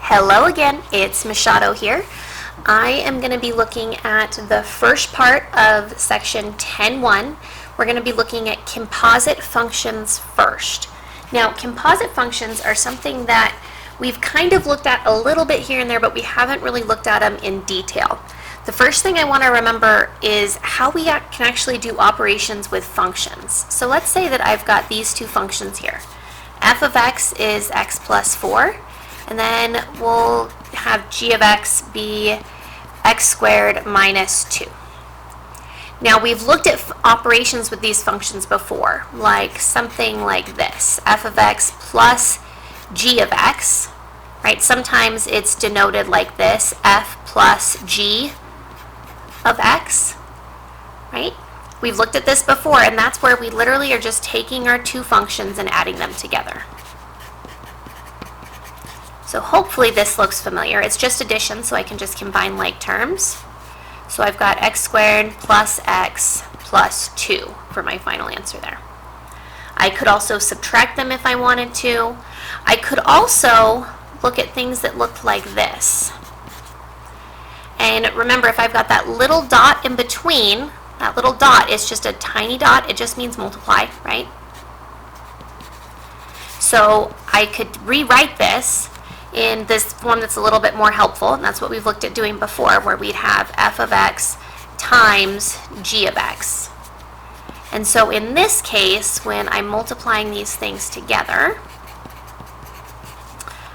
Hello again, it's Machado here. I am going to be looking at the first part of section 10.1. We're going to be looking at composite functions first. Now, composite functions are something that we've kind of looked at a little bit here and there, but we haven't really looked at them in detail. The first thing I want to remember is how we can actually do operations with functions. So let's say that I've got these two functions here. F of x is x plus 4, and then we'll have g of x be x squared minus 2. Now, we've looked at operations with these functions before, like something like this, f of x plus g of x, right? Sometimes it's denoted like this, f plus g of x, right? We've looked at this before, and that's where we literally are just taking our two functions and adding them together. So hopefully this looks familiar. It's just addition, so I can just combine like terms. So I've got x squared plus x plus 2 for my final answer there. I could also subtract them if I wanted to. I could also look at things that looked like this. And remember, if I've got that little dot in between, that little dot is just a tiny dot. It just means multiply, right? So I could rewrite this in this form that's a little bit more helpful, and that's what we've looked at doing before, where we'd have f of x times g of x. And so in this case, when I'm multiplying these things together,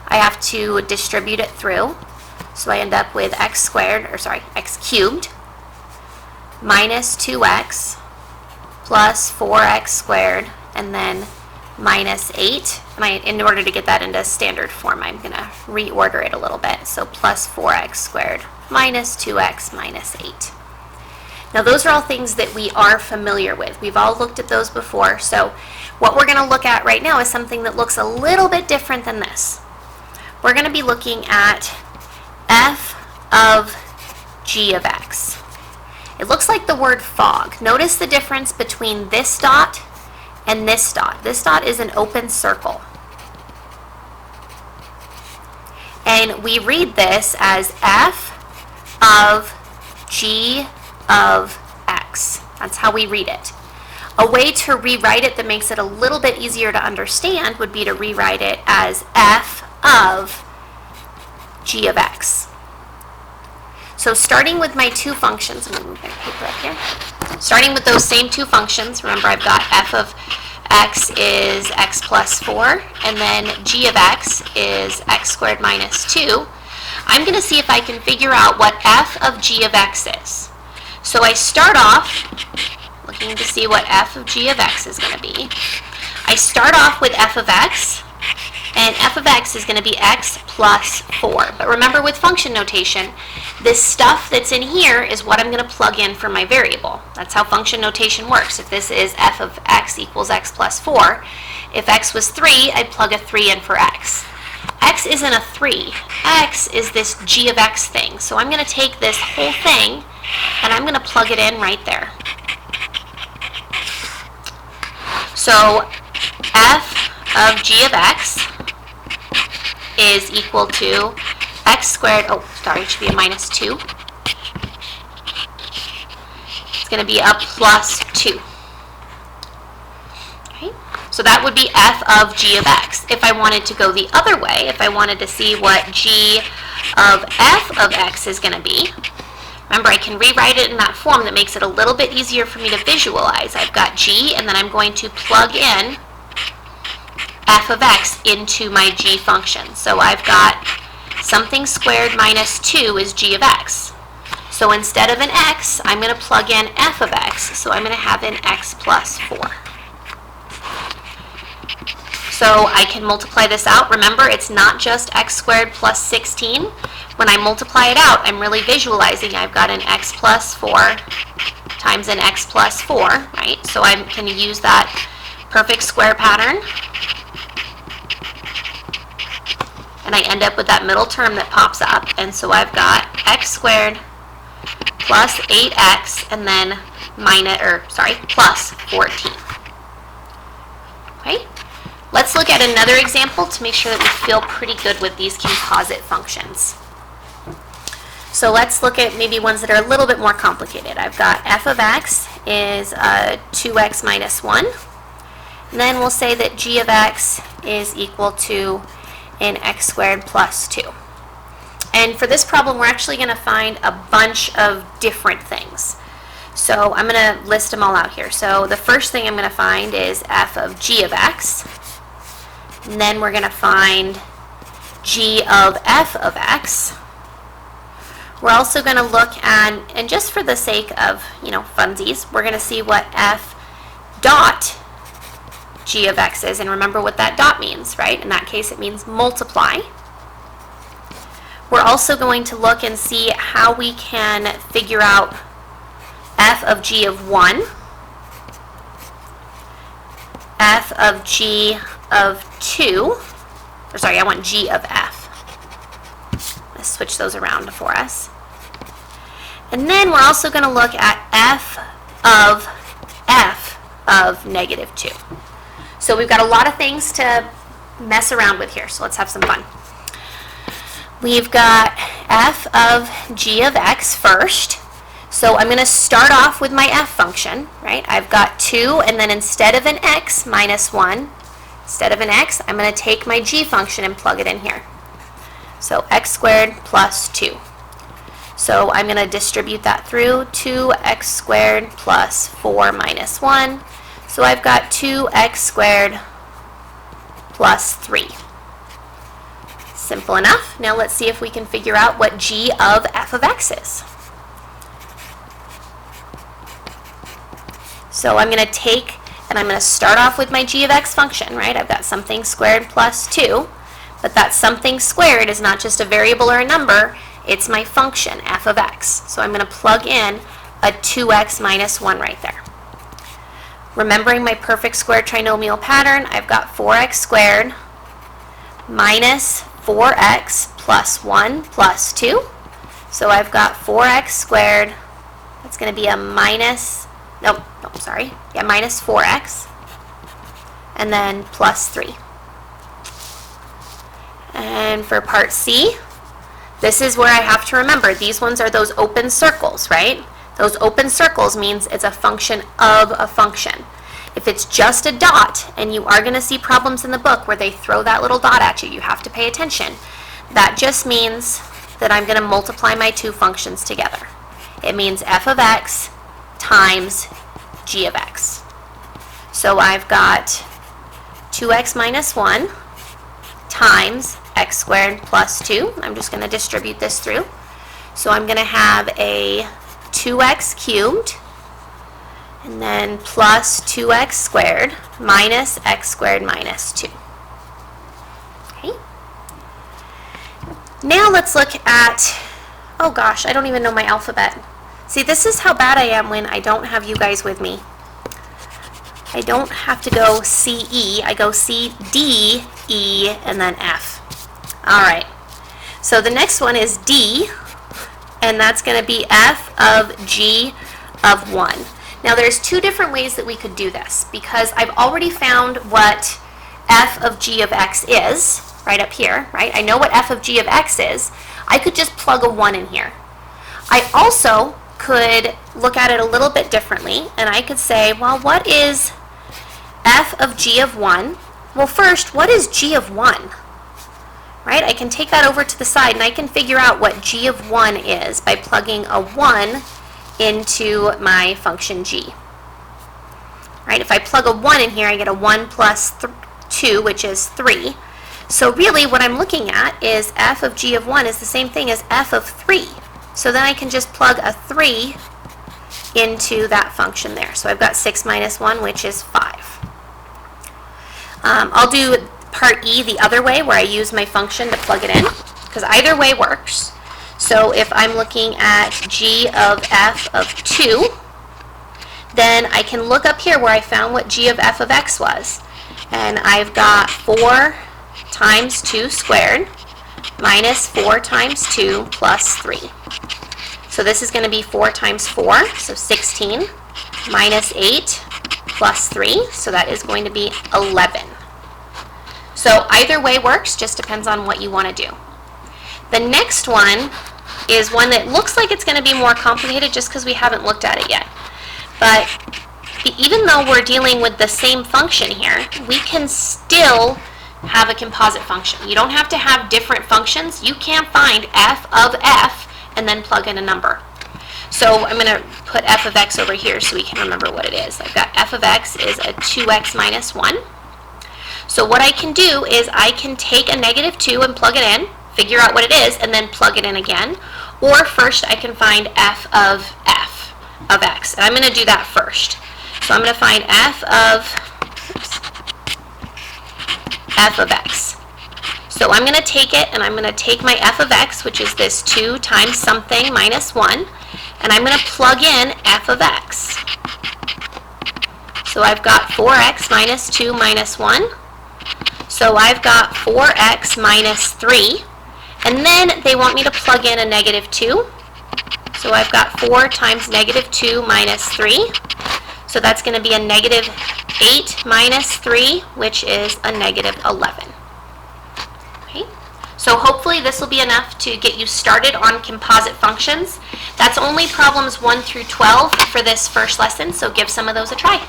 I have to distribute it through. So I end up with x cubed minus 2x plus 4x squared, and then minus 8. And in order to get that into standard form, I'm going to reorder it a little bit. So plus 4x squared minus 2x minus 8. Now, those are all things that we are familiar with. We've all looked at those before. So what we're going to look at right now is something that looks a little bit different than this. We're going to be looking at f of g of x. It looks like the word fog. Notice the difference between this dot and this dot. This dot is an open circle. And we read this as f of g of x. That's how we read it. A way to rewrite it that makes it a little bit easier to understand would be to rewrite it as f of g of x. So starting with my two functions, I'm going to move my paper up here. Starting with those same two functions, remember I've got f of x is x plus 4, and then g of x is x squared minus 2. I'm going to see if I can figure out what f of g of x is. So I start off looking to see what f of g of x is going to be. I start off with f of x, and f of x is going to be x plus 4. But remember, with function notation, this stuff that's in here is what I'm going to plug in for my variable. That's how function notation works. If this is f of x equals x plus 4, if x was 3, I'd plug a 3 in for x. X isn't a 3. X is this g of x thing. So I'm going to take this whole thing, and I'm going to plug it in right there. So f of g of x is equal to x squared, it should be a minus 2. It's going to be a plus 2. Okay? So that would be f of g of x. If I wanted to go the other way, if I wanted to see what g of f of x is going to be, remember, I can rewrite it in that form that makes it a little bit easier for me to visualize. I've got g, and then I'm going to plug in f of x into my g function. So I've got something squared minus 2 is g of x. So instead of an x, I'm going to plug in f of x. So I'm going to have an x plus 4. So I can multiply this out. Remember, it's not just x squared plus 16. When I multiply it out, I'm really visualizing I've got an x plus 4 times an x plus 4, right? So I can use that perfect square pattern. And I end up with that middle term that pops up. And so I've got x squared plus 8x and then plus 14. Okay? Let's look at another example to make sure that we feel pretty good with these composite functions. So let's look at maybe ones that are a little bit more complicated. I've got f of x is 2x minus 1. And then we'll say that g of x is equal to an x squared plus 2. And for this problem, we're actually going to find a bunch of different things. So I'm going to list them all out here. So the first thing I'm going to find is f of g of x. And then we're going to find g of f of x. We're also going to look at, and just for the sake of, funsies, we're going to see what f dot g of x is. And remember what that dot means, right? In that case, it means multiply. We're also going to look and see how we can figure out f of g of 1, f of g of 2, or sorry, I want g of f. Let's switch those around for us. And then we're also going to look at f of negative 2. So we've got a lot of things to mess around with here, so let's have some fun. We've got f of g of x first. So I'm going to start off with my f function, right? I've got 2, and then instead of an x minus 1, instead of an x, I'm going to take my g function and plug it in here. So x squared plus 2. So I'm going to distribute that through 2x squared plus 4 minus 1. So I've got 2x squared plus 3. Simple enough. Now let's see if we can figure out what g of f of x is. So I'm going to take, and I'm going to start off with my g of x function, right? I've got something squared plus 2, but that something squared is not just a variable or a number, it's my function, f of x. So I'm going to plug in a 2x minus 1 right there. Remembering my perfect square trinomial pattern, I've got 4x squared minus 4x plus 1 plus 2. So I've got 4x squared, that's going to be a minus 4x, and then plus 3. And for part C, this is where I have to remember, these ones are those open circles, right? Those open circles means it's a function of a function. If it's just a dot, and you are going to see problems in the book where they throw that little dot at you, you have to pay attention. That just means that I'm going to multiply my two functions together. It means f of x times g of x. So I've got 2x minus 1 times x squared plus 2. I'm just going to distribute this through. So I'm going to have a 2x cubed, and then plus 2x squared minus x squared minus 2. Okay. Now let's look at, oh gosh, I don't even know my alphabet. See, this is how bad I am when I don't have you guys with me. I don't have to go C-E, I go C-D, E, and then F. All right, so the next one is D, and that's going to be f of g of 1. Now there's two different ways that we could do this, because I've already found what f of g of x is, right up here, right? I know what f of g of x is. I could just plug a 1 in here. I also could look at it a little bit differently, and I could say, well, what is f of g of 1? Well, first, what is g of 1? Right? I can take that over to the side, and I can figure out what g of 1 is by plugging a 1 into my function g. Right? If I plug a 1 in here, I get a 1 plus 2, which is 3. So really, what I'm looking at is f of g of 1 is the same thing as f of 3. So then I can just plug a 3 into that function there. So I've got 6 minus 1, which is 5. I'll do part E the other way, where I use my function to plug it in, because either way works. So if I'm looking at g of f of 2, then I can look up here where I found what g of f of x was. And I've got 4 times 2 squared minus 4 times 2 plus 3. So this is going to be 4 times 4, so 16, minus 8 plus 3, so that is going to be 11. So either way works, just depends on what you want to do. The next one is one that looks like it's going to be more complicated just because we haven't looked at it yet. But even though we're dealing with the same function here, we can still have a composite function. You don't have to have different functions. You can find f of f and then plug in a number. So I'm going to put f of x over here so we can remember what it is. I've got f of x is a 2x minus 1. So what I can do is I can take a negative 2 and plug it in, figure out what it is, and then plug it in again. Or first I can find f of x. And I'm going to do that first. So I'm going to find f of x. So I'm going to take it, and I'm going to take my f of x, which is this 2 times something minus 1, and I'm going to plug in f of x. So I've got 4x minus 2 minus 1. So I've got 4x minus 3. And then they want me to plug in a negative 2. So I've got 4 times negative 2 minus 3. So that's going to be a negative 8 minus 3, which is a negative 11. Okay. So hopefully this will be enough to get you started on composite functions. That's only problems 1 through 12 for this first lesson, so give some of those a try.